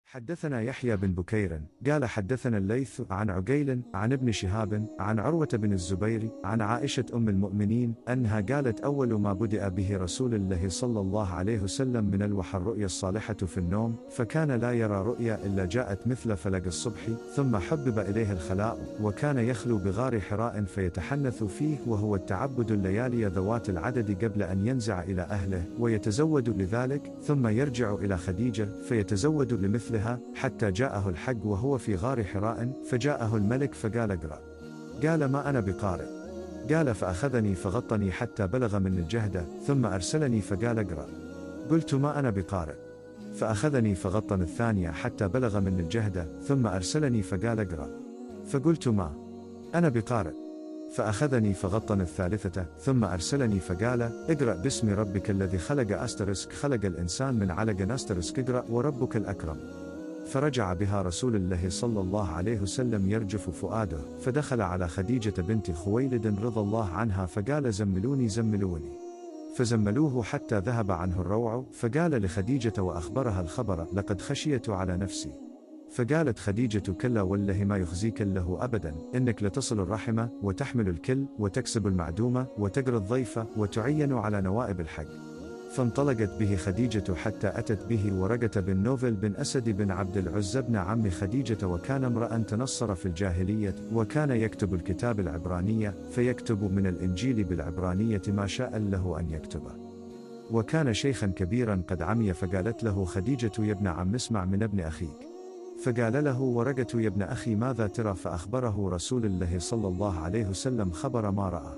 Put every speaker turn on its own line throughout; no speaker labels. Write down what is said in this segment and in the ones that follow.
حدثنا يحيى بن بكير قال حدثنا الليث عن عقيل عن ابن شهاب عن عروة بن الزبير عن عائشة أم المؤمنين أنها قالت أول ما بدأ به رسول الله صلى الله عليه وسلم من الوحى الرؤيا الصالحة في النوم، فكان لا يرى رؤيا إلا جاءت مثل فلق الصبح، ثم حبب إليه الخلاء، وكان يخلو بغار حراء فيتحنث فيه، وهو التعبد الليالي ذوات العدد قبل أن ينزع إلى أهله ويتزود لذلك، ثم يرجع إلى خديجة فيتزود لمثله حتى جاءه الحج وهو في غار حراء، فجاءه الملك فقال اقرأ. قال ما أنا بقارئ. قال فأخذني فغطني حتى بلغ من الجهد، ثم أرسلني فقال اقرأ. قلت ما أنا بقارئ. فأخذني فغطني الثانية حتى بلغ من الجهد، ثم أرسلني فقال اقرأ. فقلت ما أنا بقارئ. فأخذني فغطني الثالثة، ثم أرسلني فقال اقرأ باسم ربك الذي خلق أسترسك خلق الإنسان من علق أسترسك اقرأ وربك الأكرم. فرجع بها رسول الله صلى الله عليه وسلم يرجف فؤاده، فدخل على خديجة بنت خويلد رضي الله عنها فقال زملوني زملوني. فزملوه حتى ذهب عنه الروع، فقال لخديجة وأخبرها الخبر لقد خشيت على نفسي. فقالت خديجة كلا والله ما يخزيك الله أبدا، إنك لتصل الرحمة وتحمل الكل وتكسب المعدومة وتقري الضيفة وتعين على نوائب الحق. فانطلقت به خديجة حتى أتت به ورقة بن نوفل بن أسد بن عبد العزى بن عم خديجة، وكان امرأ تنصر في الجاهلية، وكان يكتب الكتاب العبرانية، فيكتب من الإنجيل بالعبرانية ما شاء له أن يكتبه. وكان شيخا كبيرا قد عمي، فقالت له خديجة يا ابن عم اسمع من ابن أخيك. فقال له ورقة يا ابن أخي ماذا ترى؟ فأخبره رسول الله صلى الله عليه وسلم خبر ما رأى.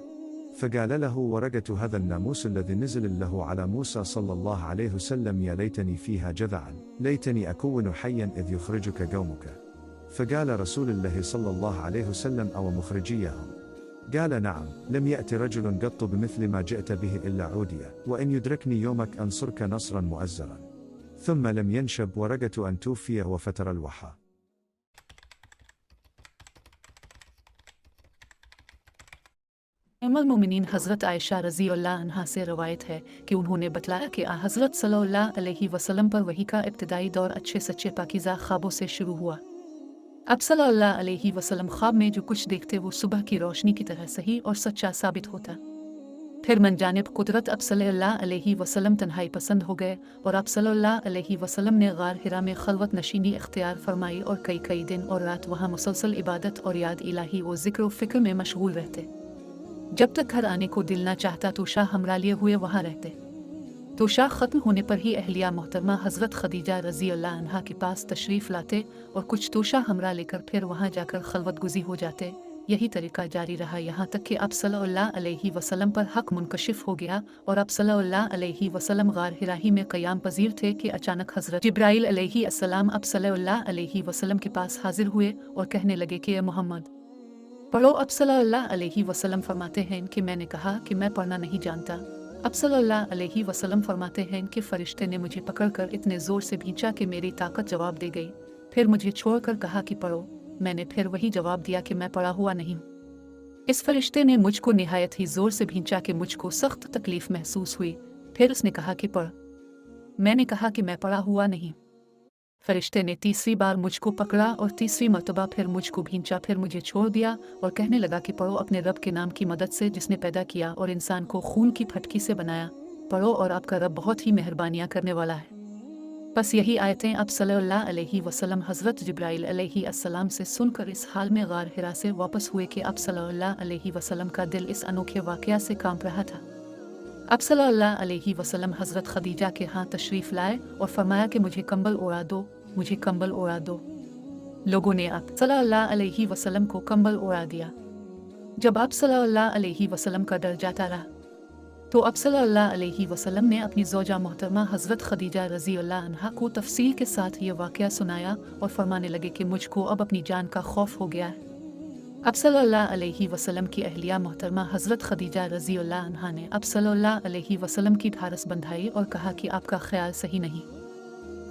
فقال له ورقة هذا الناموس الذي نزل له على موسى صلى الله عليه وسلم، يا ليتني فيها جذعا، ليتني أكون حيا إذ يخرجك قومك. فقال رسول الله صلى الله عليه وسلم أو مخرجيهم؟ قال نعم، لم يأتي رجل قط بمثل ما جئت به إلا عودية، وإن يدركني يومك أنصرك نصرا مؤزرا. ثم لم ينشب ورقة أن توفي وفتر الوحى.
उम्मुल-मोमिनीन हज़रत आयशा रज़ी अल्लाह अन्हा से रवायत है कि उन्होंने बतलाया कि हज़रत सल्लल्लाहु अलैहि वसल्लम पर वही का इब्तिदाई दौर अच्छे सच्चे पाकीज़ा ख्वाबों से शुरू हुआ। अब सल्लल्लाहु अलैहि वसल्लम ख्वाब में जो कुछ देखते वो सुबह की रोशनी की तरह सही और सच्चा साबित होता। फिर मनजानिब कुदरत अब सल्लल्लाहु अलैहि वसल्लम तन्हाई पसंद हो गए और अब सल्लल्लाहु अलैहि वसल्लम ने गार हिरा में खलवत नशीनी इख्तियार फरमाई और कई कई दिन और रात वहाँ मुसलसल इबादत और याद इलाही और ज़िक्र व फ़िक्र में मशगूल रहते। जब तक घर आने को दिल ना चाहता तो शाह हमरा लिए हुए वहाँ रहते। तो शाह ख़त्म होने पर ही अहलिया मोहतरमा हज़रत खदीजा रज़ी अल्लाह अन्हा के पास तशरीफ़ लाते और कुछ तोशा हमरा लेकर फिर वहाँ जाकर खलवत गुज़ी हो जाते। यही तरीका जारी रहा यहाँ तक कि अब सल्लल्लाहु अलैहि वसल्लम पर हक़ मुनकशिफ हो गया और अब सल्लल्लाहु अलैहि वसल्लम गार हिरा ही में क़याम पज़ीर थे कि अचानक हज़रत जिब्राइल अलैहि अस्सलाम अब सल्लल्लाहु अलैहि वसल्लम के पास हाजिर हुए और कहने लगे कि ए मोहम्मद पढ़ो। अब सल्लल्लाहु अलैहि वसल्लम फरमाते हैं कि मैंने कहा कि मैं पढ़ना नहीं जानता। अब सल्लल्लाहु अलैहि वसल्लम फरमाते हैं कि फ़रिश्ते ने मुझे पकड़कर इतने ज़ोर से खींचा कि मेरी ताकत जवाब दे गई। फिर मुझे छोड़कर कहा कि पढ़ो। मैंने फिर वही जवाब दिया कि मैं पढ़ा हुआ नहीं। इस फरिश्ते ने मुझको निहायत ही ज़ोर से खींचा कि मुझको सख्त तकलीफ़ महसूस हुई। फिर उसने कहा कि पढ़। मैंने कहा कि मैं पढ़ा हुआ नहीं। फरिश्ते ने तीसरी बार मुझको पकड़ा और तीसरी मर्तबा फिर मुझको खींचा, फिर मुझे छोड़ दिया और कहने लगा कि पढ़ो अपने रब के नाम की मदद से जिसने पैदा किया और इंसान को खून की फटकी से बनाया। पढ़ो और आपका रब बहुत ही मेहरबानियाँ करने वाला है। बस यही आयतें अब सल्लल्लाहु अलैहि वसल्लम हज़रत जिब्राइल अलैहि अस्सलाम से सुनकर इस हाल में गार हिरा से वापस हुए कि अब सल्लल्लाहु अलैहि वसल्लम का दिल इस अनोखे वाक़या से कांप रहा था। अब सल्लल्लाहु अलैहि वसल्लम हज़रत खदीजा के यहाँ तशरीफ़ लाए और फरमाया कि मुझे कंबल ओढ़ा दो, मुझे कंबल ओढ़ा दो। लोगों ने अब सल्लल्लाहु अलैहि वसल्लम को कंबल ओढ़ा दिया। जब अब सल्लल्लाहु अलैहि वसल्लम का डर जाता रहा तो अब सल्लल्लाहु अलैहि वसल्लम ने अपनी ज़ौजा मोहतरमा हज़रत खदीजा रज़ी अल्लाह अन्हा को तफसील के साथ ये वाक़या सुनाया और फरमाने लगे कि मुझको अब अपनी जान का खौफ हो गया है। अब सल्लल्लाहु अलैहि वसल्लम की अहलिया मोहतरमा हज़रत खदीजा रज़ी अल्लाह अन्हा ने अब सल्लल्लाहु अलैहि वसल्लम की ढारस बंधाई और कहा कि आपका ख्याल सही नहीं।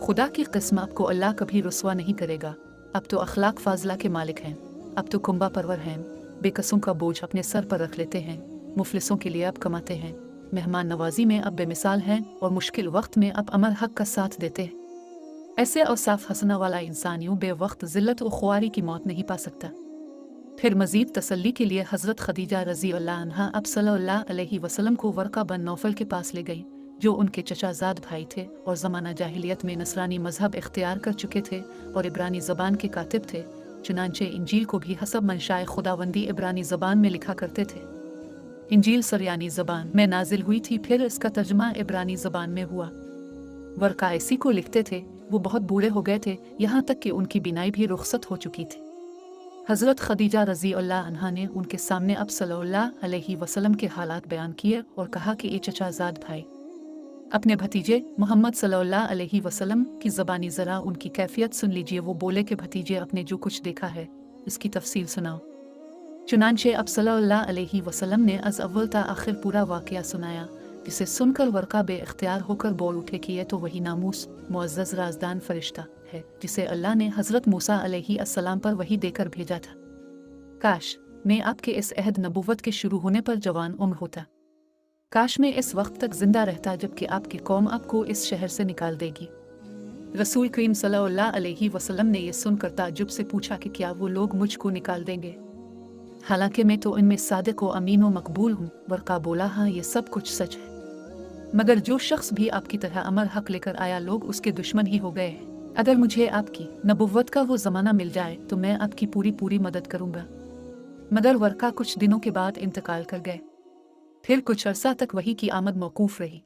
खुदा की किस्म आपको अल्लाह कभी रुस्वा नहीं करेगा। अब तो अखलाक फाजला के मालिक हैं, अब तो कुंबा परवर हैं, बेकसों का बोझ अपने सर पर रख लेते हैं, मुफलिसों के लिए अब कमाते हैं, मेहमान नवाजी में अब बेमिसाल हैं और मुश्किल वक्त में अब अमर हक का साथ देते हैं। ऐसे औसाफ हसना वाला इंसान यूं बेवक्त जिल्लत और ख्वारी की मौत नहीं पा सकता। फिर मजीद तसल्ली के लिए हज़रत खदीजा रज़ी अल्लाह अन्हा अब सल्लल्लाहु अलैहि वसल्लम को वर्का बन नौफल के पास ले गई, जो उनके चचाजाद भाई थे और ज़माना जाहिलियत में नसरानी मजहब इख्तियार कर चुके थे और इब्रानी ज़बान के कातिब थे। चुनांचे इंजील को भी हसब मंशाए खुदावंदी इब्रानी ज़बान में लिखा करते थे। इंजील सरयानी ज़बान में नाजिल हुई थी, फिर इसका तर्जमा इब्रानी ज़बान में हुआ। वर्का इसी को लिखते थे। वो बहुत बूढ़े हो गए थे, यहाँ तक कि उनकी बिनाई भी रुखसत हो चुकी थी। हज़रत खदीजा रज़ी अल्लाह अन्हा ने उनके सामने अब सल्लल्लाहु अलैहि वसल्लम के हालात बयान किए और कहा कि ये चचाजाद भाई अपने भतीजे मोहम्मद सल्लल्लाहु अलैहि वसल्लम की ज़बानी ज़रा उनकी कैफियत सुन लीजिए। वो बोले कि भतीजे, अपने जो कुछ देखा है इसकी तफसील सुनाओ। चुनांचे अब सल्लल्लाहु अलैहि वसल्लम ने अज़ अव्वल ता आखिर पूरा वाक़या सुनाया, जिसे सुनकर वर्का बे-इख्तियार होकर बोल उठे कि यह तो वही नामूस मुअज़्ज़ज़ राज़दान फरिश्ता है जिसे अल्लाह ने हज़रत मूसा अलैहि अस्सलाम पर वही देकर भेजा था। काश मैं आपके इस अहद नबूवत के शुरू होने पर जवान उम्र होता। काश मैं इस वक्त तक जिंदा रहता जबकि आपकी कौम आपको इस शहर से निकाल देगी। रसूल करीम सल्लल्लाहु अलैहि वसल्लम ने यह सुनकर ताज्जुब से पूछा कि क्या वो लोग मुझको निकाल देंगे, हालांकि मैं तो इनमें सादिक व अमीन व मकबूल हूँ। वर्का बोला, हाँ ये सब कुछ सच है, मगर जो शख्स भी आपकी तरह अमर हक लेकर आया लोग उसके दुश्मन ही हो गए हैं। अगर मुझे आपकी नबुव्वत का वो ज़माना मिल जाए तो मैं आपकी पूरी मदद करूँगा। मगर वर्का कुछ दिनों के बाद इंतकाल कर गए। फिर कुछ अरसा तक वही की आमद मौकूफ़ रही।